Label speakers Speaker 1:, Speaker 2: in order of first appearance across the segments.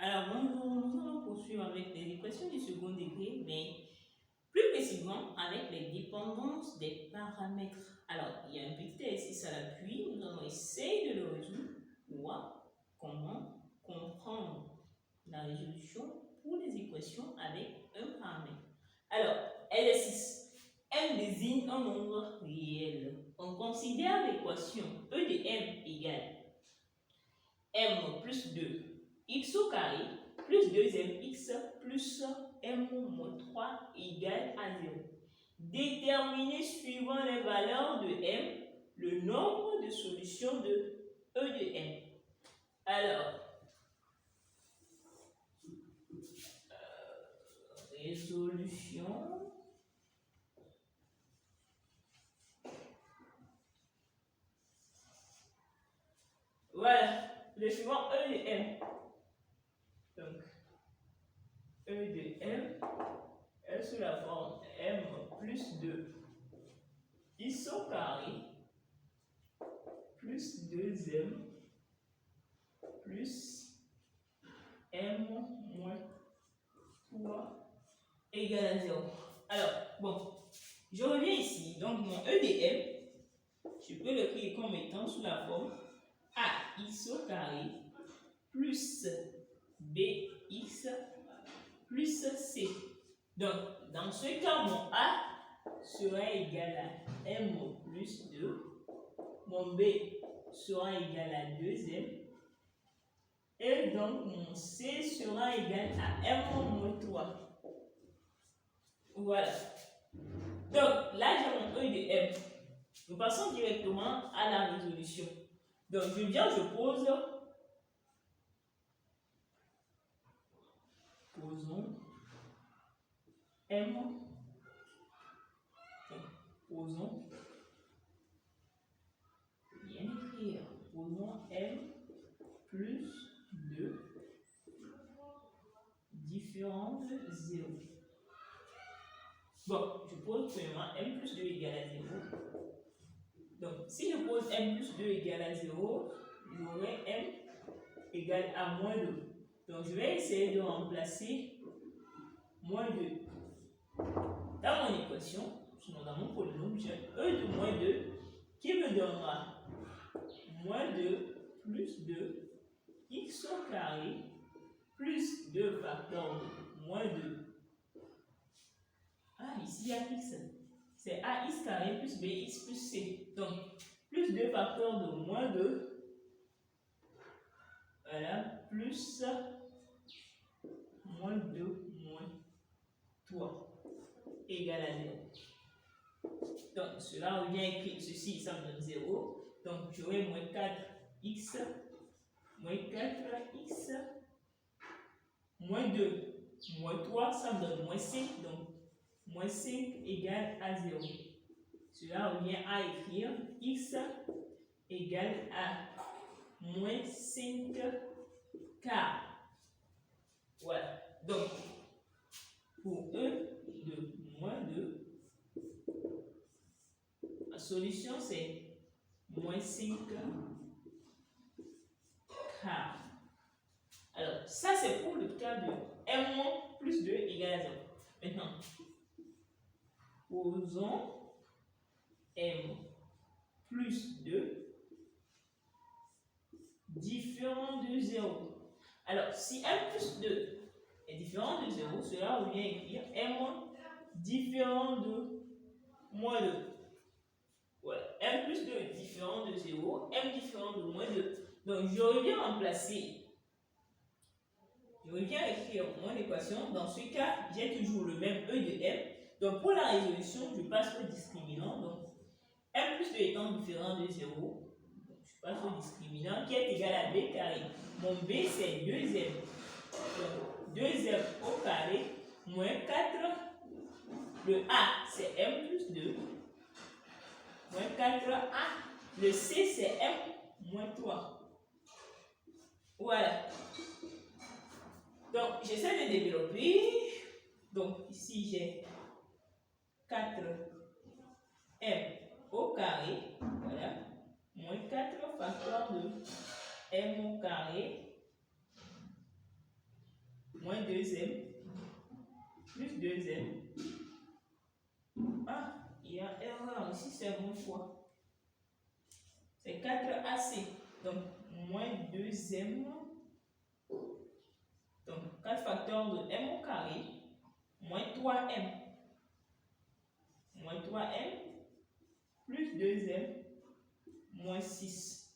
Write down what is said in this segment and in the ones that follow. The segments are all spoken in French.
Speaker 1: Alors bonjour, nous allons poursuivre avec les équations du second degré, mais plus précisément avec les dépendances des paramètres. Alors, il y a un petit exercice à l'appui, nous allons essayer de le résoudre pour voir comment comprendre la résolution pour les équations avec un paramètre. Alors, exercice. M désigne un nombre réel. On considère l'équation E de M égale M plus 2 x au carré plus 2mx plus m moins 3 égale à 0. Déterminer suivant les valeurs de m le nombre de solutions de E de m. Alors, résolution. Voilà, le suivant E de m. Donc, E de m est sous la forme m plus 2 x au carré plus 2m plus m moins 3 égale à 0. Alors, bon, je reviens ici. Donc, mon E de m, je peux l'écrire comme étant sous la forme ax au carré plus bx plus c. Donc, dans ce cas, mon a sera égal à m plus 2. Mon b sera égal à 2m. Et donc, mon c sera égal à m moins 3. Voilà. Donc, là, j'ai mon E de m. Nous passons directement à la résolution. Donc, je viens, je pose. Posons m. Posons. Bien écrire. Posons m plus 2 différent de 0. Bon, je pose premièrement m plus 2 égale à 0. Donc, si je pose m plus 2 égale à 0, j'aurai m égale à moins 2. Donc, je vais essayer de remplacer moins 2. Dans mon équation, dans mon polynôme, j'ai E de moins 2 qui me donnera moins 2 plus 2 x au carré plus 2 facteur de moins 2. Ah, ici il y a x. C'est ax carré plus bx plus c. Donc, plus 2 facteurs de moins 2. Voilà, plus moins 2 moins 3 égale à 0. Donc, cela revient à écrire ceci, ça me donne 0. Donc, j'aurai moins 4x, moins 4x, moins 2, moins 3, ça me donne moins 5. Donc, moins 5 égale à 0. Cela revient à écrire x égale à moins 5 quart. Voilà. Donc, pour E de moins 2, la solution c'est moins 5 quart. Alors, ça c'est pour le cas de m plus 2 égale à 0. Maintenant, posons m plus 2 différent de 0. Alors, si m plus 2 est différent de 0, cela revient à écrire m différent de moins 2. Voilà, m plus 2 est différent de 0, m différent de moins 2. Donc, je reviens remplacer. Je reviens écrire mon équation. Dans ce cas, j'ai toujours le même E de m. Donc, pour la résolution, je passe au discriminant. Donc, m plus 2 étant différent de 0, donc je passe au discriminant qui est égal à b carré. Mon b, c'est 2m. Donc, 2m au carré moins 4. Le a, c'est m plus 2. Moins 4a. Le c, c'est m moins 3. Voilà. Donc, j'essaie de développer. Donc, ici, j'ai 4m au carré. Voilà. Moins 4 facteur de m au carré 2m plus 2m. Ah, il y a erreur ici, c'est mon choix. C'est 4ac. Donc, moins 2m. Donc, 4 facteurs de m au carré, moins 3m. Moins 3m plus 2m moins 6.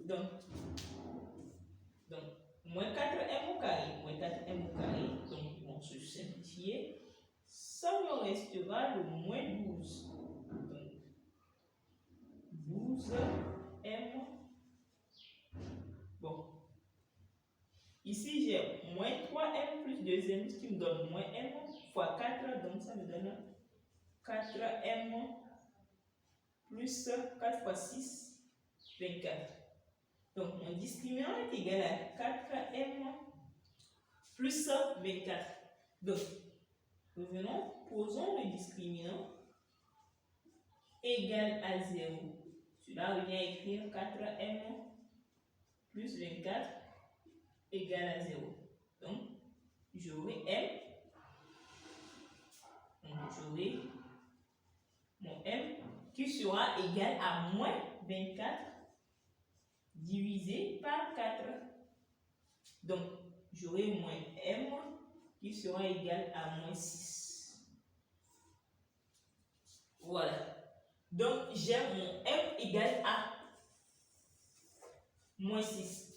Speaker 1: Donc moins 4m au carré, moins 4m au carré. Donc, ils vont se simplifier. Ça me restera le moins 12. Donc, 12m. Bon. Ici, j'ai moins 3m plus 2m, ce qui me donne moins m fois 4. Donc, ça me donne 4m plus 4 fois 6, 24. Donc, mon discriminant est égal à 4m plus 24. Donc, revenons, posons le discriminant égal à 0. Cela revient à écrire 4m plus 24 égal à 0. Donc, j'aurai m. Donc, j'aurai mon m qui sera égal à moins 24 divisé par 4. Donc, j'aurai moins m qui sera égal à moins 6. Voilà. Donc, j'ai mon m égal à moins 6.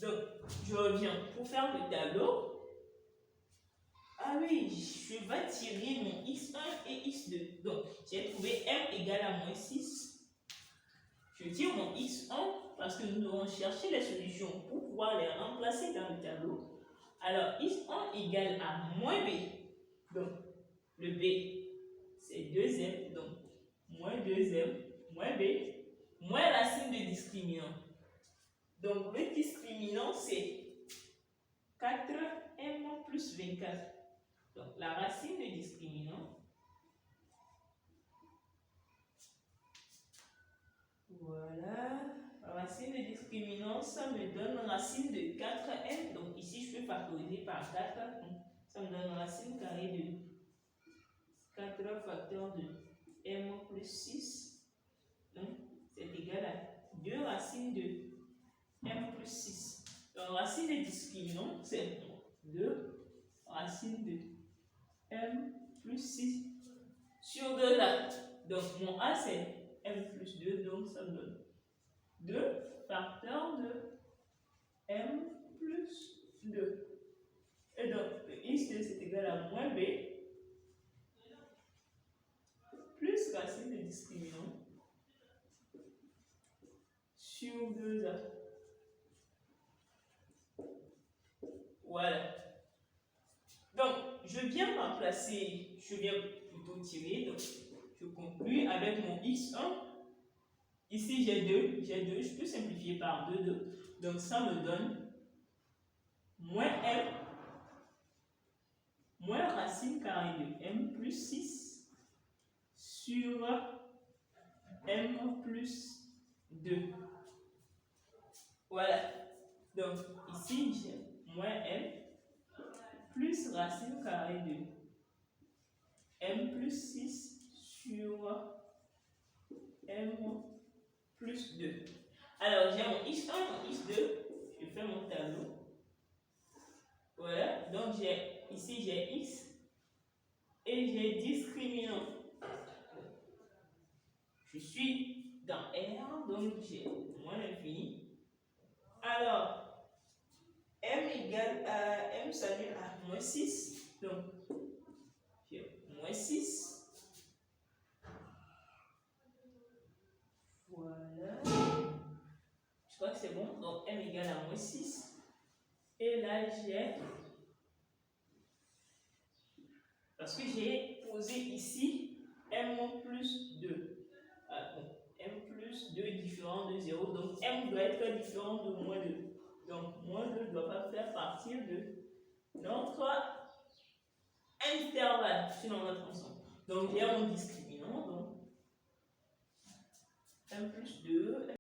Speaker 1: Donc, je reviens pour faire le tableau. Ah oui, je vais tirer mon x1 et x2. Donc, j'ai trouvé m égal à moins 6. Je tire mon x1 parce que nous devons chercher les solutions pour pouvoir les remplacer dans le tableau. Alors, x1 égale à moins b. Donc, le b, c'est 2m. Donc, moins 2m, moins b, moins racine de discriminant. Donc, le discriminant, c'est 4m plus 24. Donc, la racine de discriminant, voilà, la racine de discriminant, ça me donne racine de 4m. Donc, ici, je peux factoriser par 4. Donc, ça me donne racine carrée de 4 facteurs de m plus 6. Donc, c'est égal à 2 racines de m plus 6. Donc, racine de discriminant, c'est 2 racine de m plus 6 sur 2 là. Donc, mon a, c'est m plus 2. Donc, ça me donne 2 facteurs de m plus 2. Et donc, le x de c'est égal à moins b plus racine de discriminant sur 2a. Voilà. Donc, je viens remplacer, je viens plutôt tirer, donc je conclue avec mon x1. Ici, j'ai 2, je peux simplifier par 2, 2. Donc, ça me donne moins m, moins racine carrée de m plus 6 sur m plus 2. Voilà. Donc, ici, j'ai moins m plus racine carrée de m plus 6 sur m plus 2. Alors, j'ai mon x1, mon x2. Je fais mon tableau. Voilà. Donc, ici, j'ai x et j'ai discriminant. Je suis dans R, donc j'ai moins l'infini. Alors, m égale à m s'annule à moins 6. Donc, j'ai moins 6. Voilà. Je crois que c'est bon. Donc, m égale à moins 6. Et là, j'ai... Parce que j'ai posé ici m plus 2. Ah, bon, m plus 2 différent de 0. Donc, m doit être différent de moins 2. Donc, moins 2 ne doit pas faire partir de notre intervalle sur notre ensemble. Donc, j'ai mon discriminant. Donc, m plus 2.